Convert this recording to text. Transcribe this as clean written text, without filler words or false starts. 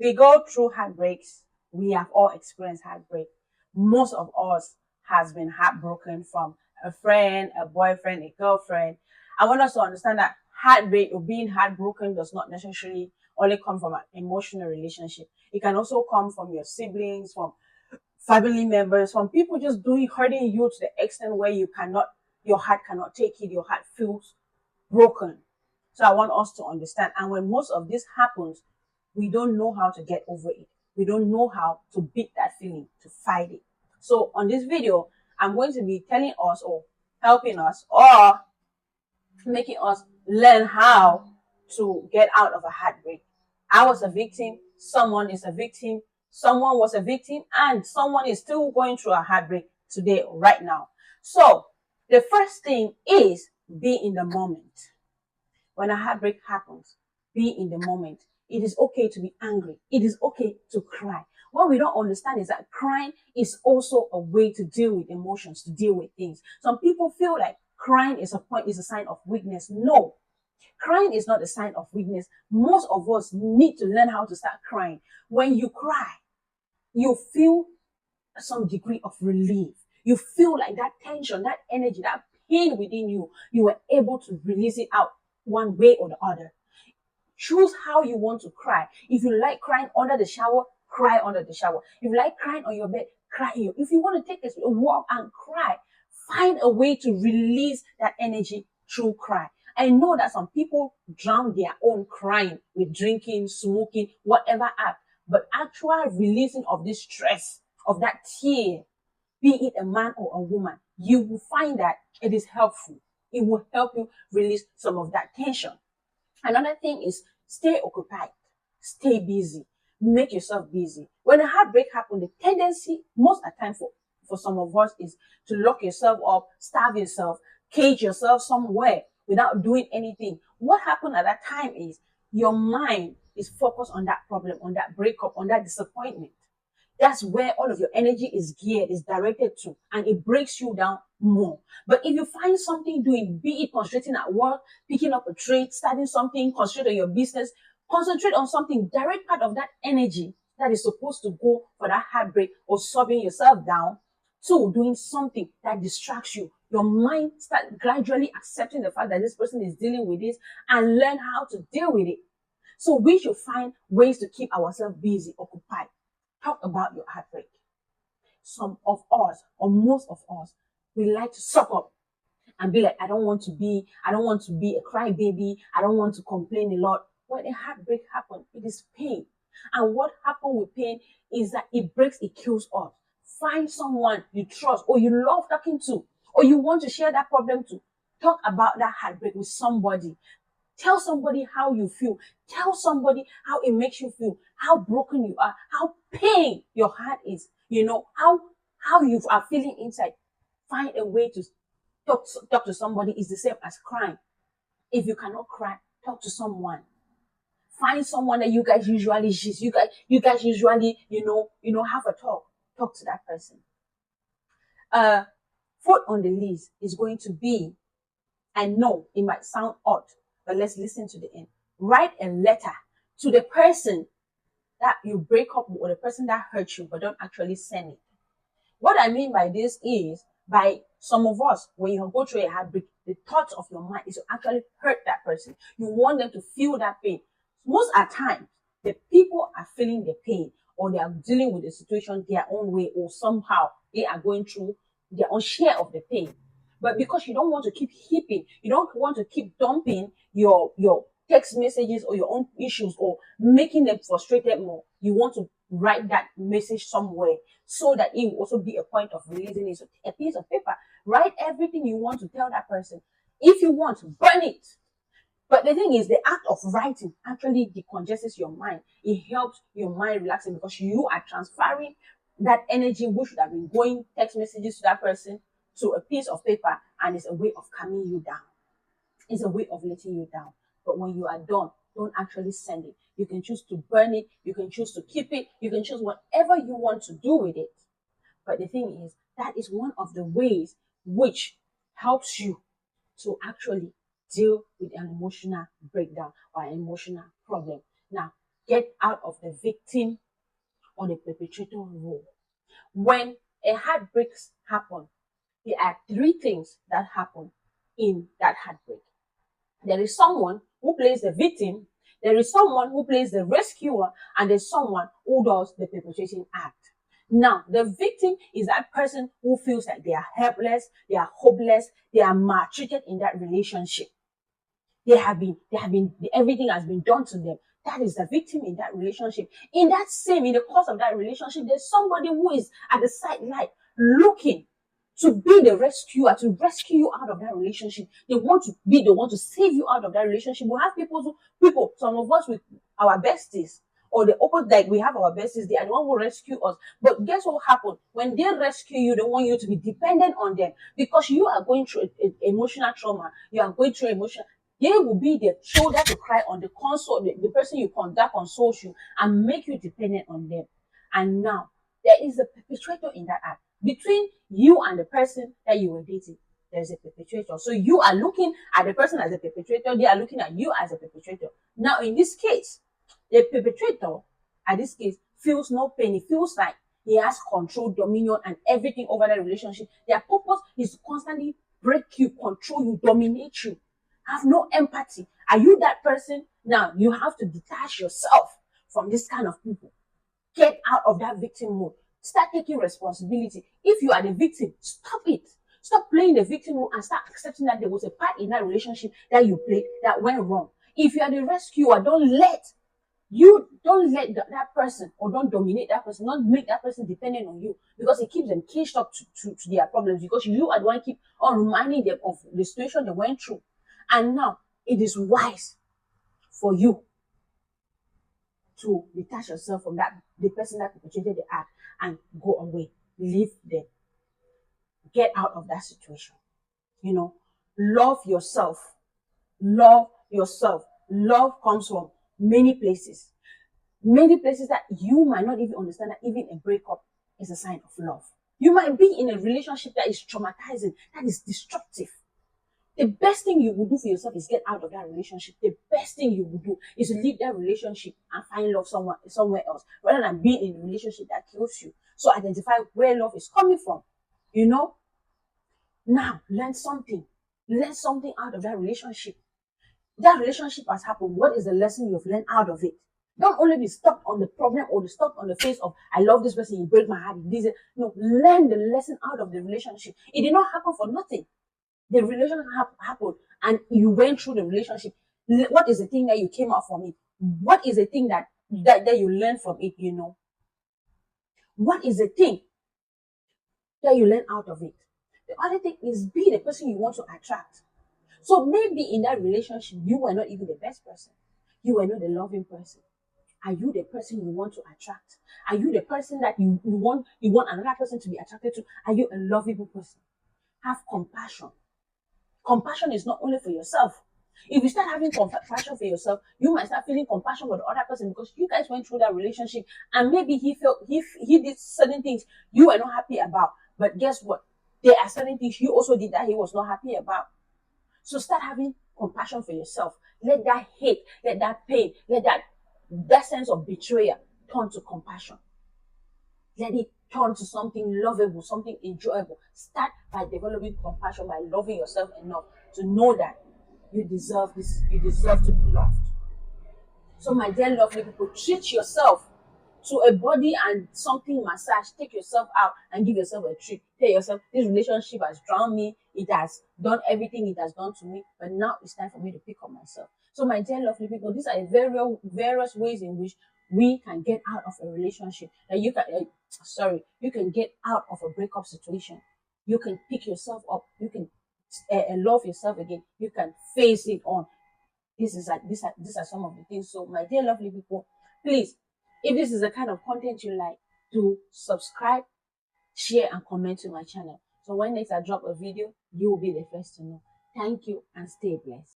We go through heartbreaks. We have all experienced heartbreak. Most of us has been heartbroken from a friend, a boyfriend, a girlfriend. I want us to understand that heartbreak or being heartbroken does not necessarily only come from an emotional relationship. It can also come from your siblings, from family members, from people just hurting you to the extent where your heart cannot take it, your heart feels broken. So I want us to understand. And when most of this happens, we don't know how to get over it. We don't know how to beat that feeling, to fight it. So on this video, I'm going to be telling us or helping us or making us learn how to get out of a heartbreak. I was a victim, someone is a victim, someone was a victim, and someone is still going through a heartbreak today, right now. So the first thing is be in the moment. When a heartbreak happens, be in the moment. It is okay to be angry. It is okay to cry. What we don't understand is that crying is also a way to deal with emotions, to deal with things. Some people feel like crying is a sign of weakness. No, crying is not a sign of weakness. Most of us need to learn how to start crying. When you cry, you feel some degree of relief. You feel like that tension, that energy, that pain within you, you were able to release it out one way or the other. Choose how you want to cry. If you like crying under the shower, cry under the shower. If you like crying on your bed, cry. If you want to take a walk and cry, find a way to release that energy through cry. I know that some people drown their own crying with drinking, smoking, whatever act, but actual releasing of this stress, of that tear, be it a man or a woman, you will find that it is helpful. It will help you release some of that tension. Another thing is stay occupied, stay busy, make yourself busy. When a heartbreak happens, the tendency most of the time for some of us is to lock yourself up, starve yourself, cage yourself somewhere without doing anything. What happened at that time is your mind is focused on that problem, on that breakup, on that disappointment. That's where all of your energy is geared, is directed to, and it breaks you down more. But if you find something doing, be it concentrating at work, picking up a trade, starting something, concentrate on your business, concentrate on something, direct part of that energy that is supposed to go for that heartbreak or sobbing yourself down to doing something that distracts you. Your mind start gradually accepting the fact that this person is dealing with this and learn how to deal with it. So we should find ways to keep ourselves busy, occupied. Talk about your heartbreak. Some of us, or most of us, we like to suck up and be like, I don't want to be a crybaby. I don't want to complain a lot. When a heartbreak happens, it is pain. And what happens with pain is that it breaks, it kills us. Find someone you trust or you love talking to, or you want to share that problem to. Talk about that heartbreak with somebody. Tell somebody how you feel. Tell somebody how it makes you feel, how broken you are, how pain your heart is, how you are feeling inside. Find a way to talk to somebody. Is the same as crying. If you cannot cry, talk to someone. Find someone that you guys usually gist. You guys usually, have a talk. Talk to that person. Fourth on the list is going to be, I know it might sound odd, but let's listen to the end. Write a letter to the person that you break up with or the person that hurt you, but don't actually send it. What I mean by this is, by some of us, when you go through a heartbreak, the thought of your mind is to actually hurt that person. You want them to feel that pain. Most of the time, the people are feeling the pain or they are dealing with the situation their own way, or somehow they are going through their own share of the pain. But because you don't want to keep heaping, you don't want to keep dumping your text messages or your own issues or making them frustrated more, you want to write that message somewhere so that it will also be a point of releasing it. So a piece of paper, write everything you want to tell that person. If you want, burn it. But the thing is, the act of writing actually decongestors your mind. It helps your mind relaxing because you are transferring that energy which should have been going text messages to that person to a piece of paper, and it's a way of calming you down. It's a way of letting you down. But when you are done, don't actually send it. You can choose to burn it. You can choose to keep it. You can choose whatever you want to do with it. But the thing is, that is one of the ways which helps you to actually deal with an emotional breakdown or an emotional problem. Now, get out of the victim or the perpetrator role. When a heartbreak happens, there are three things that happen in that heartbreak. There is someone who plays the victim, there is someone who plays the rescuer, and there's someone who does the perpetrating act. Now, the victim is that person who feels like they are helpless, they are hopeless, they are maltreated in that relationship. Everything has been done to them. That is the victim in that relationship. In the course of that relationship, there's somebody who is at the sideline looking to be the rescuer, to rescue you out of that relationship. They want to be the one to save you out of that relationship. We have some of us with our besties, or the opposite, like we have our besties, they are the one who rescue us. But guess what happened? When they rescue you, they want you to be dependent on them because you are going through emotional trauma. You are going through emotional. They will be the shoulder to cry on, the console, the person you contact consoles you and make you dependent on them. And now there is a perpetrator in that act. Between you and the person that you were dating, there's a perpetrator. So you are looking at the person as a perpetrator, they are looking at you as a perpetrator. Now, in this case, the perpetrator, at this case, feels no pain. He feels like he has control, dominion, and everything over the relationship. Their purpose is to constantly break you, control you, dominate you. Have no empathy. Are you that person? Now, you have to detach yourself from this kind of people. Get out of that victim mode. Start taking responsibility. If you are the victim, stop it. Stop playing the victim role and start accepting that there was a part in that relationship that you played that went wrong. If you are the rescuer, don't let that person, or don't dominate that person, not make that person dependent on you, because it keeps them caged up to their problems, because you are the one keep on reminding them of the situation they went through. And now it is wise for you to detach yourself from the person that perpetrated the act, and go away. Leave them. Get out of that situation. Love yourself. Love yourself. Love comes from many places. Many places that you might not even understand that even a breakup is a sign of love. You might be in a relationship that is traumatizing, that is destructive. The best thing you will do for yourself is get out of that relationship. The best thing you will do is to leave that relationship and find love somewhere else, rather than being in a relationship that kills you. So identify where love is coming from. Now learn something. Learn something out of that relationship. That relationship has happened. What is the lesson you've learned out of it? Don't only be stuck on the problem or stuck on the face of, I love this person, you break my heart. No, learn the lesson out of the relationship. It did not happen for nothing. The relationship happened and you went through the relationship. What is the thing that you came out from it? What is the thing that you learned from it, What is the thing that you learn out of it? The other thing is, be the person you want to attract. So maybe in that relationship, you were not even the best person. You were not the loving person. Are you the person you want to attract? Are you the person that you want another person to be attracted to? Are you a lovable person? Have compassion. Compassion is not only for yourself. If you start having compassion for yourself, you might start feeling compassion for the other person, because you guys went through that relationship and maybe he did certain things you were not happy about. But guess what? There are certain things you also did that he was not happy about. So start having compassion for yourself. Let that hate, let that pain, let that sense of betrayal turn to compassion. Let it turn to something lovable, something enjoyable. Start by developing compassion, by loving yourself enough to know that you deserve this. You deserve to be loved. So, my dear lovely people, treat yourself to a body and something massage. Take yourself out and give yourself a treat. Tell yourself, this relationship has drowned me. It has done everything it has done to me. But now it's time for me to pick up myself. So, my dear lovely people, these are various ways in which we can get out of a relationship. That you can get out of a breakup situation. You can pick yourself up. You can love yourself again. You can face it on. These are some of the things. So, my dear lovely people, please, if this is the kind of content you like, do subscribe, share, and comment to my channel. So when next I drop a video, you will be the first to know. Thank you and stay blessed.